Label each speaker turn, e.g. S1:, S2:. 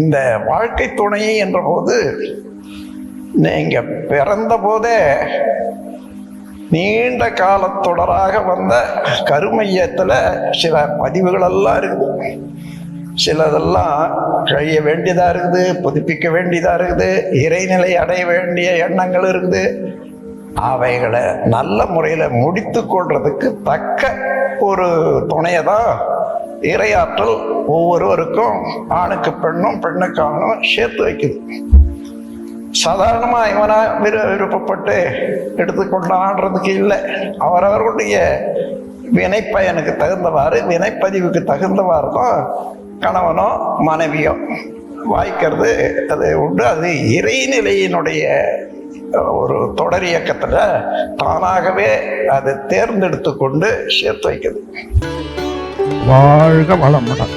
S1: இந்த வாழ்க்கை துணை என்ற போது நீங்க பிறந்த போதே நீண்ட காலத்தொடராக வந்த கருமையத்துல சில பதிவுகள் எல்லாம் இருக்குது. சிலதெல்லாம் கழிய வேண்டியதா இருக்குது, புதுப்பிக்க வேண்டியதா இருக்குது, இறைநிலை அடைய வேண்டிய எண்ணங்கள் இருக்குது. அவைகளை நல்ல முறையில முடித்து கொள்றதுக்கு தக்க ஒரு துணையை தான் இறையாற்றல் ஒவ்வொருவருக்கும், ஆணுக்கு பெண்ணும் பெண்ணுக்கு ஆணும் சேர்த்து வைக்குது. சாதாரணமா இவனா விருப்பப்பட்டு எடுத்துக்கொண்டான்றதுக்கு இல்லை. அவரவர்களுடைய வினைப்பயனுக்கு தகுந்தவாறு, வினைப்பதிவுக்கு தகுந்தவாறு தான் கணவனோ மனைவியோ வாய்க்கிறது அது உண்டு. அது இறைநிலையினுடைய ஒரு தொடர் இயக்கத்துல தானாகவே அதை தேர்ந்தெடுத்து கொண்டு சேர்த்து வைக்குது.
S2: வாழ்க வளமுடன்.